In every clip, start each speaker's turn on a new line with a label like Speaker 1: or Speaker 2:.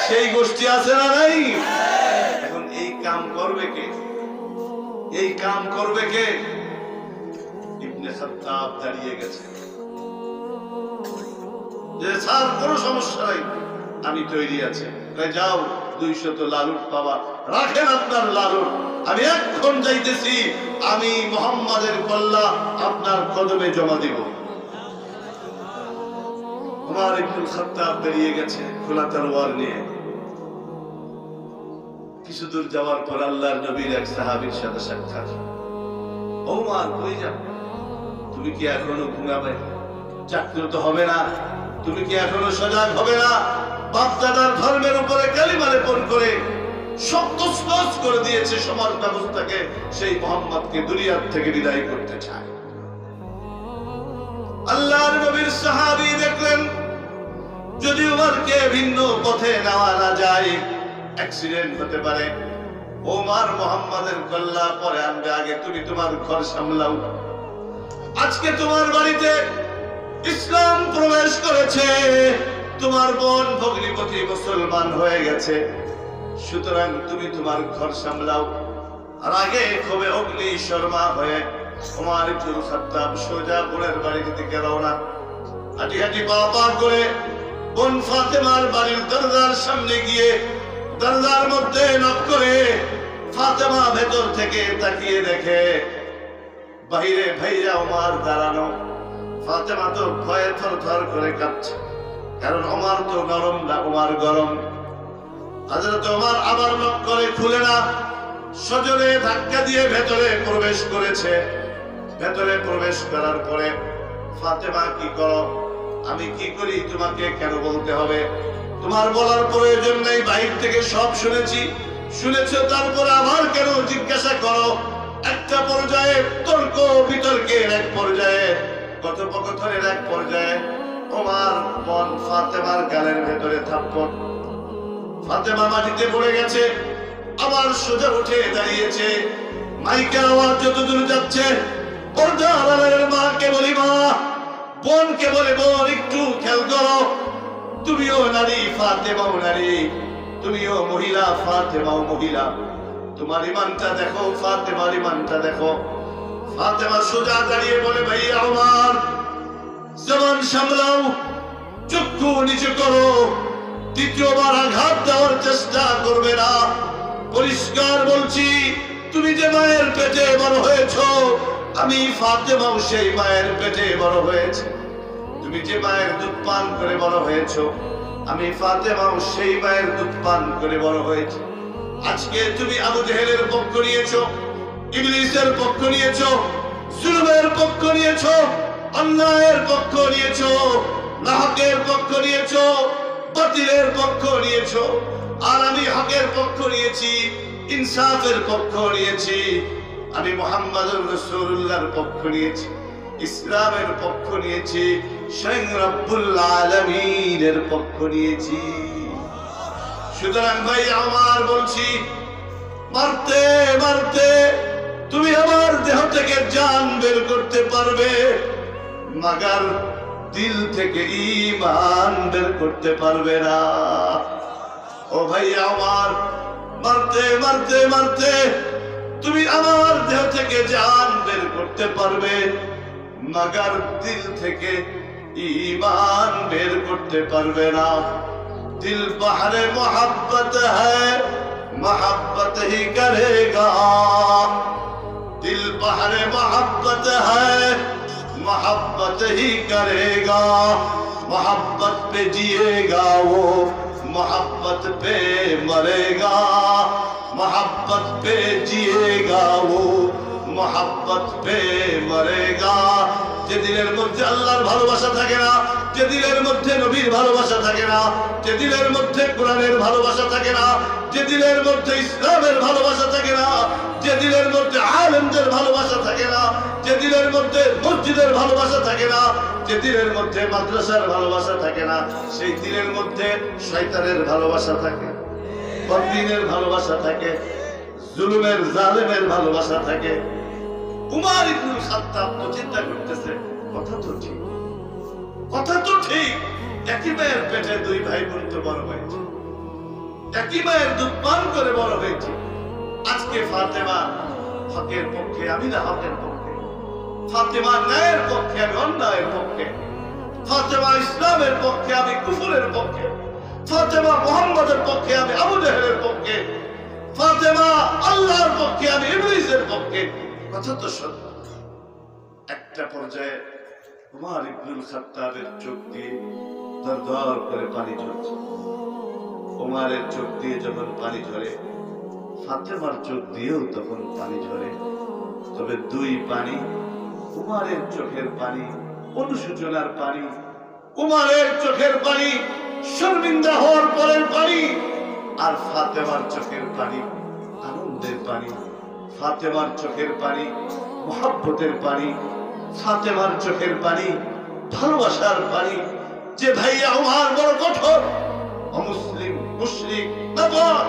Speaker 1: সেই গোষ্ঠী আছে না নাই? এখন এই কাম করবে কে? এই কাম করবে কে? ইবনে খাত্তাব দাঁড়িয়ে গেছে যে স্যার কোনো সমস্যা নাই, আমি তৈরি আছি। যাও 200 লালুট পাওয়া, রাখেন আপনার লালুট, আমি এখন যাইতেছি, আমি মুহাম্মাদের কল্লা আপনার কদমে জমা দিব। ওমর ইবনে খাত্তাব বেরিয়ে গেছে খোলা তরোয়ার নিয়ে। কিছু দূর যাওয়ার পর আল্লাহর নবীর এক সাহাবীর সাথে সাক্ষাৎ। ওমর কই যাও? তুমি কি এখনো ঘুমাবে? জাগ্রত হবে না? তুমি কি এখনো সজাগ হবে না? বাপদাদার ধর্মের উপরে কালিমা লেপন করে সত্যস্পষ্ট করে দিয়েছে সমাজ ব্যবস্থাকে, সেই মুহাম্মদকে দুনিয়ার থেকে বিদায় করতে চায়। আল্লাহর নবীর সাহাবী দেখলেন যদি ওমরকে ভিন্ন পথে নেওয়া না যায়, অ্যাক্সিডেন্ট হতে পারে। ওমর মুহাম্মাদের কল্লা পরে আনবে, আগে তুমি তোমার ঘর সামলাও। আজকে তোমার বাড়িতে ইসলাম প্রবেশ করেছে, তোমার বোন ভগ্নিপতি মুসলমান হয়ে গেছে, সুতরাং তুমি তোমার ঘর সামলাও। আর আগে খুবই অগ্নি শর্মা হয়ে ওমর ইবনে খাত্তাব সোজা বোনের বাড়ির দিকে রওনা। হাঁটি হাঁটি পা পা করে বোন ফাতেমার বাড়ির দরজার সামনে গিয়ে দরজার মধ্যে নক করে ফাতেমা ভেতর থেকে তাকিয়ে দেখে বাইরে ভাইয়া ওমর দাঁড়ানো। ফাতেমা তো ভয়ে থরথর করে কাঁপছে, কারণ ওমর তো গরম না, ওমর গরম। হযরত ওমর আবার নক করে খুলে না, সজোরে ধাক্কা দিয়ে ভেতরে প্রবেশ করেছে। ভেতরে প্রবেশ করার পরে ফাতেমা কি করো? আমি কি করি তোমাকে কেন বলতে হবে? তোমার বলার প্রয়োজন নেই, বাইরে থেকে সব শুনেছি। শুনেছো তারপরে আবার কেন জিজ্ঞাসা করো? একটা পর্যায়ে তর্ক বিতর্কের এক পর্যায়ে, কথোপকথনের এক পর্যায়ে ওমর বোন ফাতেমার গালের ভেতরে থাপ্পড়। ফাতেমা মাটিতে পড়ে গেছে, আবার সোজা উঠে দাঁড়িয়েছে। মাইকের আওয়াজ যতদূর যাচ্ছে, পর্দা আড়ালের মাকে বলি মা, বোনকে বলে বোন একটু খেয়াল করো, তুমিও নারী, ফাতেমাও নারী, তুমিও মহিলা, ফাতেমাও মহিলা, তোমার ইমানটা দেখো, ফাতেমার ইমানটা দেখো। ফাতেমা সোজা দাঁড়িয়ে বলে ভাইয়া ওমর, জবান সামলাও, চক্ষু নিচু করো, দ্বিতীয়বার আঘাত দেওয়ার চেষ্টা করবে না। পরিষ্কার বলছি, তুমি যে মায়ের পেটে বড় হয়েছ, আমি ফাতেমাও সেই মায়ের পেটে বড় হয়েছে। তুমি যে মায়ের দুধ পান করে বড় হয়েছ, আমি ফাতেমাও সেই মায়ের দুধ পান করে বড় হয়েছে। আজকে তুমি আবু জেহেলের পক্ষ নিয়েছো, ইবলিসের পক্ষ নিয়েছো, জুলুমের পক্ষ নিয়েছো, অন্যায়ের পক্ষ নিয়েছো, নাহকের পক্ষ নিয়েছো, বাতিলের পক্ষ নিয়েছো। আর আমি হকের পক্ষ নিয়েছি, ইনসাফের পক্ষ নিয়েছি। আমি মুহাম্মদুর রাসূলুল্লাহর পক্ষ নিয়েছি, ইসলামের পক্ষ নিয়েছি, স্বয়ং রব্বুল আলামিনের পক্ষ নিয়েছি। সুতরাং ভাই আমার বলছি, মারতে মারতে তুমি আমার দেহ থেকে জান বের করতে পারবে, মাগার দিল থেকে ঈমান বের করতে পারবে না। ও ভাই আমার, মারতে মারতে মারতে তুমি আমার দেহ থেকে জান বের করতে পারবে, মাগার দিল থেকে ঈমান বের করতে পারবে না। दिल बहरे मोहब्बत है, मोहब्बत ही करेगा। दिल बहरे मोहब्बत है, मोहब्बत ही करेगा। मोहब्बत पे जिएगा वो, मोहब्बत पे मरेगा। मोहब्बत पे जिएगा वो, मोहब्बत पे मरेगा। যে দিলের মধ্যে আল্লাহর ভালোবাসা থাকে না, যে দিলের মধ্যে নবীর ভালোবাসা থাকে না, যে দিলের মধ্যে কোরআনের ভালোবাসা থাকে না, যে দিলের মধ্যে ইসলামের ভালোবাসা থাকে না, যে দিলের মধ্যে আলেমদের ভালোবাসা থাকে না, যে দিলের মধ্যে মসজিদের ভালোবাসা থাকে না, যে দিলের মধ্যে মাদ্রাসার ভালোবাসা থাকে না, সেই দিলের মধ্যে শয়তানের ভালোবাসা থাকে, বদদিনের ভালোবাসা থাকে, জুলুমের জালেমের ভালোবাসা থাকে। উমর ইবনে খাত্তাব তো চিন্তা করতেছে, কথা তো ঠিক, কথা তো ঠিক, একই মায়ের পেটে দুই ভাই বোন তো বড় হয়েছে, একই মায়ের দুধ পান করে বড় হয়েছি। আজকে ফাতেমা হকের পক্ষে, আমি না হকের পক্ষে। ফাতেমা ন্যায়ের পক্ষে, আমি অন্যায়ের পক্ষে। ফাতেমা ইসলামের পক্ষে, আমি কুফরের পক্ষে। ফাতেমা মুহাম্মদের পক্ষে, আমি আবু জাহেলের পক্ষে। ফাতেমা আল্লাহর পক্ষে, আমি ইবলিসের পক্ষে। কথা তো সত্য। একটা পর্যায়ে উমর ইবনুল খাত্তাবের চোখ দিয়ে দরদর করে পানি ঝরছে। উমরের চোখ দিয়ে যখন পানি ঝরে, ফাতেমার চোখ দিয়েও তখন পানি ঝরে। তবে দুই পানি, উমরের চোখের পানি অনুশোচনার পানি, উমরের চোখের পানি শর্মিন্দা হওয়ার পরের পানি, আর ফাতেমার চোখের পানি আনন্দের পানি। ফাতেমার চোখের পানি মহব্বতের পানি, ফাতেমার চোখের পানি ভালোবাসার পানি। যে ভাইয়া উমর বড় কঠোর, অমুসলিম, মুশরিক, নাফরমান,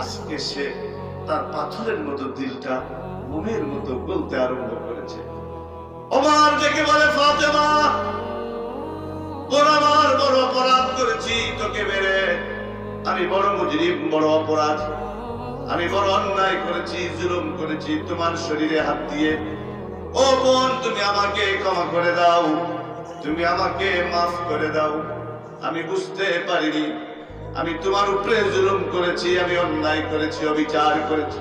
Speaker 1: আজকে সে তার পাথরের মতো দিলটা মনের মতো বলতে আরম্ভ করেছে। ওমর ডেকে বলে, ফাতেমা, আমার বড় অপরাধ করেছি তোকে মেরে। আমি বড় মুজরিম, বড় অপরাধ, আমি বড় অন্যায় করেছি, জুলুম করেছি তোমার শরীরে হাত দিয়ে। ও বোন, তুমি আমাকে ক্ষমা করে দাও, তুমি আমাকে মাফ করে দাও। আমি বুঝতে পারিনি, আমি তোমার উপরে জুলুম করেছি, আমি অন্যায় করেছি, অবিচার করেছি।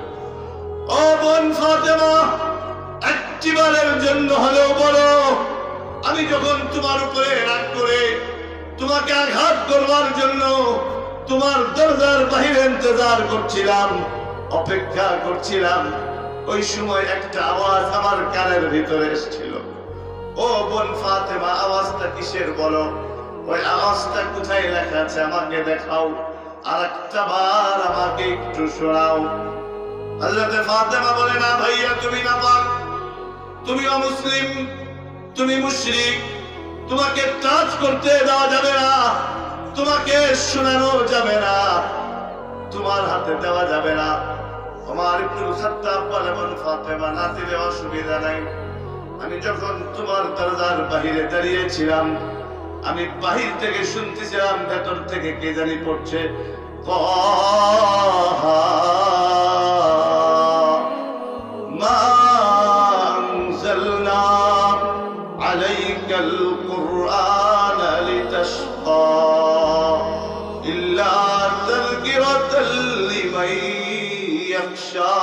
Speaker 1: ও বোন ফাতেমা, একটিবারের জন্য হলেও বলো, আমি যখন তোমার উপরে রাগ করে তোমাকে আঘাত করবার জন্য তোমার দরজার বাহিরে ইন্তজার করছিলাম, অপেক্ষা করছিলাম, ওই সময় একটা আওয়াজ আমার কানের ভিতরে এসেছিল। ও বোন ফাতেমা, আওয়াজটা কিসের বলো? ওই আওয়াজটা কোথায় লেখা আছে আমাকে দেখাও, আর একটা বার আমাকে একটু শোনাও। হযরতে ফাতেমা বলে, না ভাইয়া, তুমি নাপাক, তুমি অমুসলিম, তুমি মুশরিক, তোমাকে টাচ করতে দেওয়া যাবে না, তোমাকে শোনানো যাবে না, তোমার হাতে দেওয়া যাবে না। ওমর ইবনুল খাত্তাব বলে, ফাতেমা, না দিলে অসুবিধা নাই। আমি যখন তোমার দরজার বাহিরে দাঁড়িয়েছিলাম, আমি বাহির থেকে শুনতেছিলাম, ভেতর থেকে কে জানি পড়ছে, মা আনজালনা আলাইকাল কুরআন লিতাশকা ইল্লা তাযকিরাতাল লিমান ইয়াখশা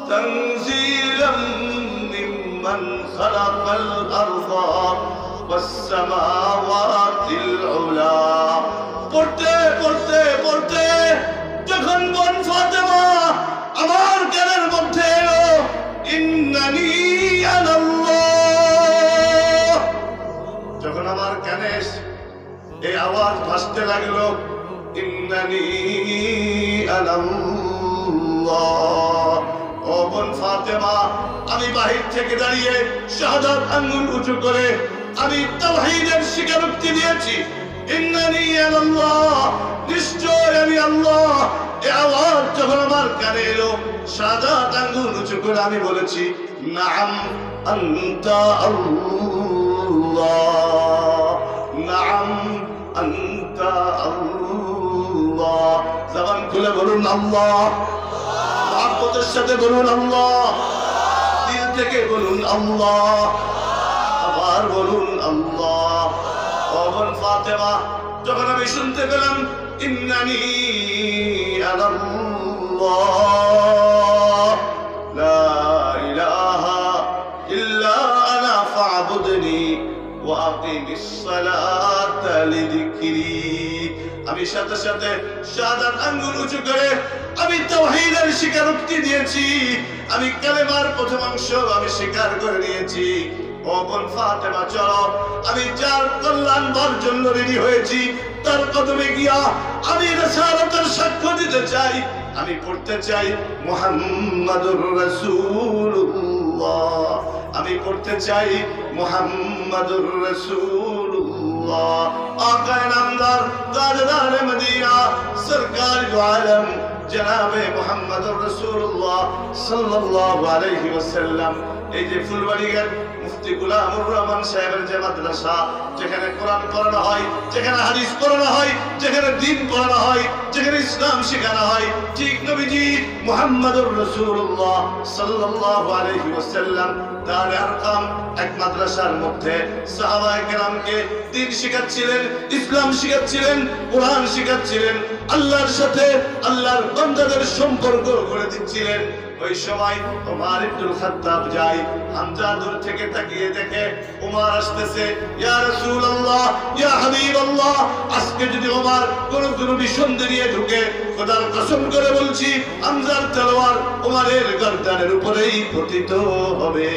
Speaker 1: তানজিলাম মিম্মান খালাকাল আরদা ওয়াস-সামাওয়াতিল উলা। পড়তে পড়তে পড়তে যখন বোন ফাতেমা আমার কানের মধ্যে এলো, ইন্নানি আনাল্লাহ, যখন আমার কানে এই আওয়াজ ভাসতে লাগলো, ইন্নানি আনাল্লাহ। ও বোন ফাতেমা, আমি বাহির থেকে দাঁড়িয়ে শাহাদাত আঙ্গুল উঁচু করে আমি তাওহীদের স্বীকারোক্তি দিয়েছি, ইন্নানি আনাল্লাহ, নিশ্চয় আমি আল্লাহ। এই আওয়াজ যখন আমার কানে এলো, শাহাদাত আঙ্গুল উঁচু করে আমি বলেছি, নাআম আনতা আল্লাহ, নাআম আনতা আল্লাহ। জবান খুলে বলুন আল্লাহ, মহব্বতের সাথে বলুন আল্লাহ, দিল থেকে বলুন আল্লাহ, আবার বলুন আল্লাহ। ও বোন ফাতেমা, যখন আমি শুনতে পেলাম, ইন্নানি আনাল্লাহ, লা ইলাহা ইল্লা আনা ফা'বুদনি ওয়া আকিমিস সালাতা লিযিকরি, আমি সাথে সাথে শাহাদাত আঙ্গুল উঁচু করে আমি তাওহীদের স্বীকারোক্তি দিয়েছি, আমি কালেমার প্রথম অংশ আমি স্বীকার করে নিয়েছি। ও বোন ফাতেমা, চলো, আমি যার কল্যাণবার জন্য রেডি হয়েছি তার কদমে গিয়া আমি রিসালাতের সাক্ষ্য দিতে চাই। আমি পড়তে চাই মুহাম্মাদুর রাসূলুল্লাহ, আমি পড়তে চাই মুহাম্মাদুর রাসূলুল্লাহ। আকায়ে নামদার তাজদারে মদিনা সরকার দু আলম জনাবে মুহাম্মাদুর রাসূলুল্লাহ সাল্লাল্লাহু আলাইহি ওয়াসাল্লাম এই যে ফুলবাড়িঘাট মুফতি গোলামুর রহমান সাহেবের যে মাদ্রাসা, যেখানে কোরআন পড়ানো হয়, যেখানে হাদিস পড়ানো হয়, যেখানে দ্বীন পড়ানো হয়, যেখানে ইসলাম শেখানো হয়, ঠিক নবীজি মুহাম্মদুর রাসূলুল্লাহ সাল্লাল্লাহু আলাইহি ওয়াসাল্লাম দারে আরকাম এক মাদ্রাসার মধ্যে সাহাবায়ে কেরামকে দ্বীন শিখাচ্ছিলেন, ইসলাম শিখাচ্ছিলেন, কোরআন শিখাচ্ছিলেন, আল্লাহর সাথে আল্লাহর বান্দাদের সম্পর্ক করে দিচ্ছিলেন। ওই সময় ওমর ইবনুল খাত্তাব যায়, হামজা দূর থেকে তাকিয়ে দেখে ওমর আসতেছে। ইয়া রাসূলুল্লাহ, ইয়া হাবিবাল্লাহ, আজকে যদি ওমর কোন জরুরি সন্ধে নিয়ে ঢুকে, খোদার কসম করে বলছি হামজার তলোয়ার ওমরের গর্দানের উপরেই পতিত হবে।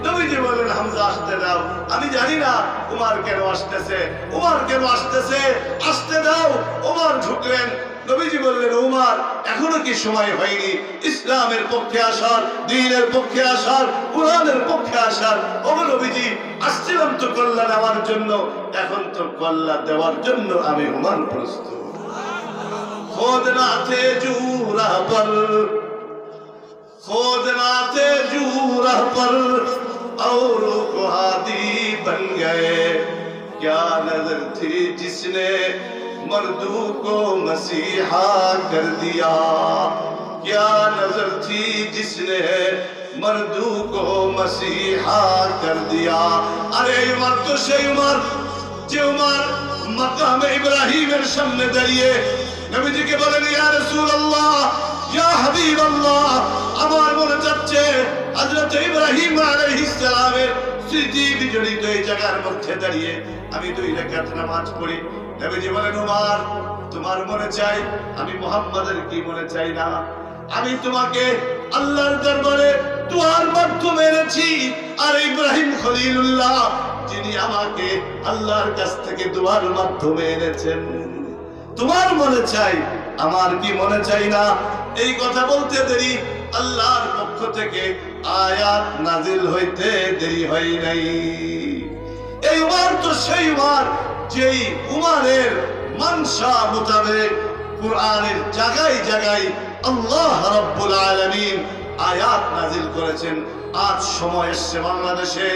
Speaker 1: নবীজি বলেন, হামজা আসতে দাও, আমি জানি না ওমর কেন আসতেছে, ওমর কেন আসতেছে, আসতে দাও। ওমর ঢুকলেন। নবীজি বললেন, ওমর এখনো কি সময় হয়নি ইসলামের পক্ষে আসার, দ্বীনের পক্ষে আসার, কোরআনের পক্ষে আসার? ও নবীজি, আসছিলাম তো কল্যাণ নেওয়ার জন্য, এখন তো কল্যাণ দেওয়ার জন্য আমি ওমর প্রস্তুত। খোদ না থে জু রাহ পর, খোদ না থে জু রাহ পর, औरों को हादी बन गए। क्या नजर थी जिसने मर्दू को मसीहा कर दिया, क्या नजर थी जिसने मर्दू को मसीहा कर दिया। अरे उमर तो সেই উমর যে উমর মাকামে ইব্রাহিমের সামনে দাঁড়িয়ে নবীজিকে বলেন, ইয়া রাসূলুল্লাহ, ইয়া হাবিবাল্লাহ, আমার মনে যাচ্ছে হযরত ইব্রাহিম আলাইহিস সালামের স্মৃতি বিজড়িত এই জায়গার মধ্যে দাঁড়িয়ে আমি 2 রাকাত নামাজ পড়ি। নবীজি বলেন, ওমর তোমার মনে চাই, আমি মুহাম্মাদের কি মনে চাই না? আমি তোমাকে আল্লাহর দরবারে দুয়ার মাধ্যমে এনেছি, আর ইব্রাহিম খলিলুল্লাহ যিনি আমাকে আল্লাহর কাছ থেকে দুয়ার মাধ্যমে এনেছেন। তোমার মনে চাই, আমার কি মনে চাই না? এই কথা বলতে দেরি আল্লাহর পক্ষ থেকে আয়াত নাজিল হইতে দেরি হয় নাই। এই উমর তো সেই উমর যেই উমরের মানসা মোতাবেক কুরআনের জায়গায় জায়গায় আল্লাহ রাব্বুল আলামিন আয়াত নাজিল করেছেন। আজ সময় এসেছে বাংলাদেশে,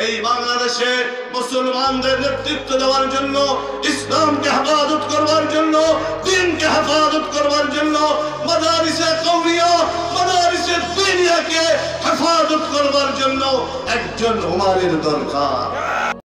Speaker 1: এই বাংলাদেশে মুসলমানদের নেতৃত্ব দেওয়ার জন্য, ইসলামকে হেফাজত করবার জন্য, দ্বীনকে হেফাজত করবার জন্য, মাদারিসে কওমিয়া, মাদারিসে দ্বীনিয়াকে হেফাজত করবার জন্য একজন উমরের দরকার।